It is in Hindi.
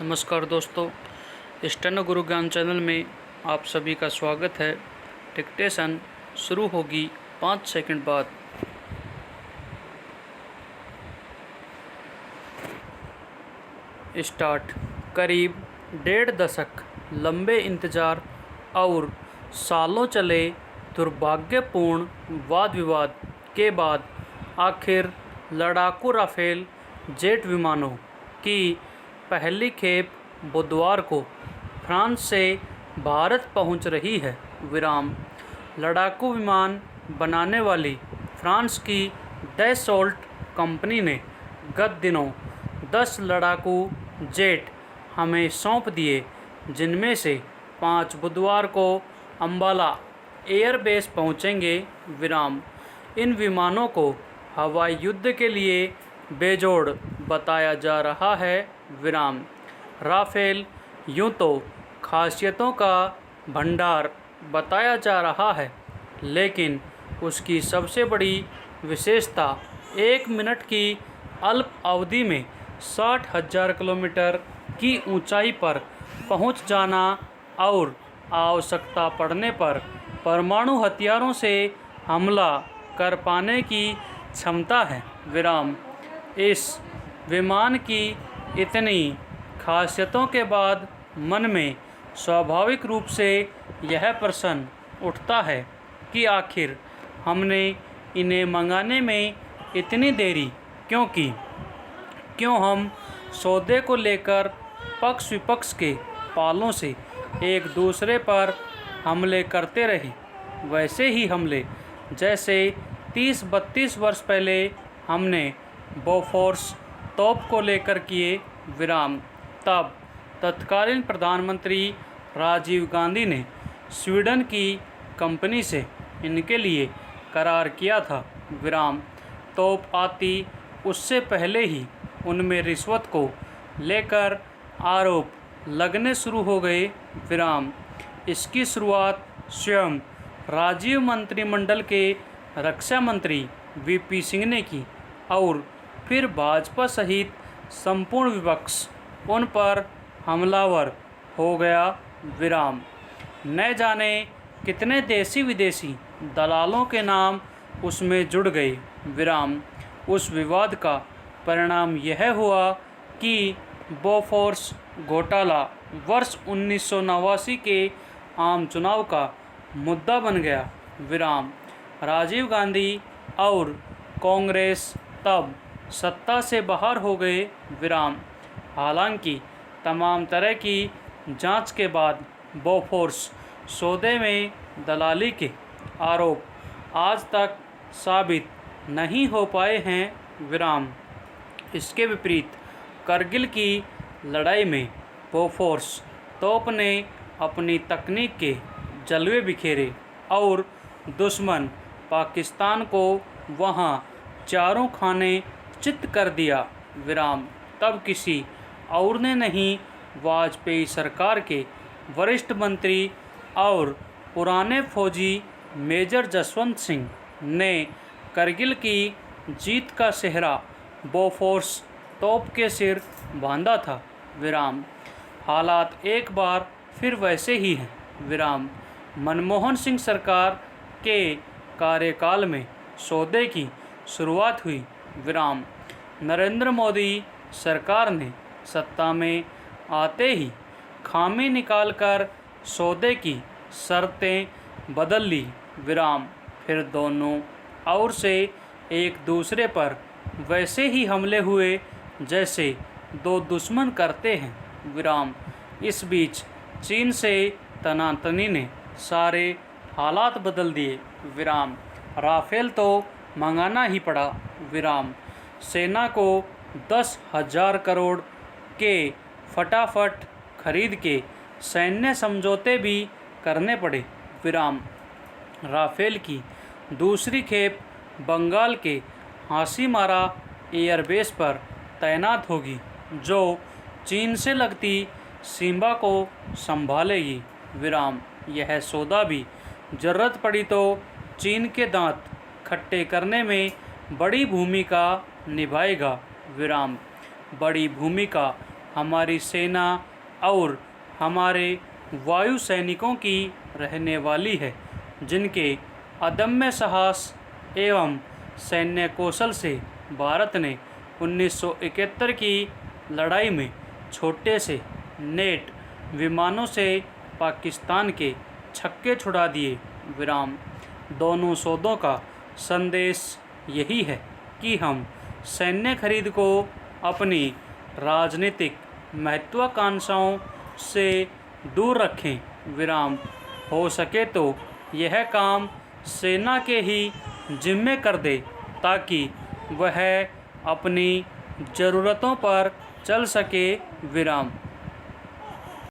नमस्कार दोस्तों, स्टेनो गुरु ज्ञान चैनल में आप सभी का स्वागत है। डिक्टेशन शुरू होगी 5 सेकंड बाद। स्टार्ट। करीब 1.5 दशक लंबे इंतज़ार और सालों चले दुर्भाग्यपूर्ण वाद विवाद के बाद आखिर लड़ाकू राफेल जेट विमानों की पहली खेप बुधवार को फ्रांस से भारत पहुंच रही है। लड़ाकू विमान बनाने वाली फ्रांस की डैसॉल्ट कंपनी ने गत दिनों 10 लड़ाकू जेट हमें सौंप दिए, जिनमें से 5 बुधवार को अंबाला एयरबेस पहुंचेंगे। इन विमानों को हवाई युद्ध के लिए बेजोड़ बताया जा रहा है। राफेल यूं तो खासियतों का भंडार बताया जा रहा है, लेकिन उसकी सबसे बड़ी विशेषता 1 मिनट की अल्प अवधि में 60,000 किलोमीटर की ऊंचाई पर पहुंच जाना और आवश्यकता पड़ने पर परमाणु हथियारों से हमला कर पाने की क्षमता है। इस विमान की इतनी खासियतों के बाद मन में स्वाभाविक रूप से यह प्रश्न उठता है कि आखिर हमने इन्हें मंगाने में इतनी देरी क्यों की। क्यों हम सौदे को लेकर पक्ष विपक्ष के पालों से एक दूसरे पर हमले करते रहे, वैसे ही हमले जैसे 30-32 वर्ष पहले हमने बोफोर्स तोप को लेकर किए। तब तत्कालीन प्रधानमंत्री राजीव गांधी ने स्वीडन की कंपनी से इनके लिए करार किया था। तोप आती उससे पहले ही उनमें रिश्वत को लेकर आरोप लगने शुरू हो गए। इसकी शुरुआत स्वयं राजीव मंत्रिमंडल के रक्षा मंत्री वीपी सिंह ने की और फिर भाजपा सहित संपूर्ण विपक्ष उन पर हमलावर हो गया। न जाने कितने देसी विदेशी दलालों के नाम उसमें जुड़ गए। उस विवाद का परिणाम यह हुआ कि बोफोर्स घोटाला वर्ष 1989 के आम चुनाव का मुद्दा बन गया। राजीव गांधी और कांग्रेस तब सत्ता से बाहर हो गए। हालांकि तमाम तरह की जांच के बाद बोफोर्स सौदे में दलाली के आरोप आज तक साबित नहीं हो पाए हैं। इसके विपरीत करगिल की लड़ाई में बोफोर्स तोप ने अपनी तकनीक के जलवे बिखेरे और दुश्मन पाकिस्तान को वहां चारों खाने चित कर दिया। तब किसी और ने नहीं, वाजपेयी सरकार के वरिष्ठ मंत्री और पुराने फौजी मेजर जसवंत सिंह ने करगिल की जीत का सेहरा बोफोर्स तोप के सिर बांधा था। हालात एक बार फिर वैसे ही हैं। मनमोहन सिंह सरकार के कार्यकाल में सौदे की शुरुआत हुई। नरेंद्र मोदी सरकार ने सत्ता में आते ही खामी निकालकर सौदे की शर्तें बदल ली। फिर दोनों ओर से एक दूसरे पर वैसे ही हमले हुए जैसे दो दुश्मन करते हैं। इस बीच चीन से तनातनी ने सारे हालात बदल दिए। राफेल तो मंगाना ही पड़ा। सेना को 10,000 करोड़ के फटाफट खरीद के सैन्य समझौते भी करने पड़े। राफेल की दूसरी खेप बंगाल के हासीमारा एयरबेस पर तैनात होगी, जो चीन से लगती सीमा को संभालेगी। यह सौदा भी जरूरत पड़ी तो चीन के दांत खट्टे करने में बड़ी भूमिका निभाएगा। बड़ी भूमिका हमारी सेना और हमारे वायु सैनिकों की रहने वाली है, जिनके अदम्य साहस एवं सैन्य कौशल से भारत ने 1971 की लड़ाई में छोटे से नेट विमानों से पाकिस्तान के छक्के छुड़ा दिए। विराम। दोनों सौदों का संदेश यही है कि हम सैन्य खरीद को अपनी राजनीतिक महत्वाकांक्षाओं से दूर रखें। विराम। हो सके तो यह काम सेना के ही जिम्मे कर दे, ताकि वह अपनी ज़रूरतों पर चल सके। विराम।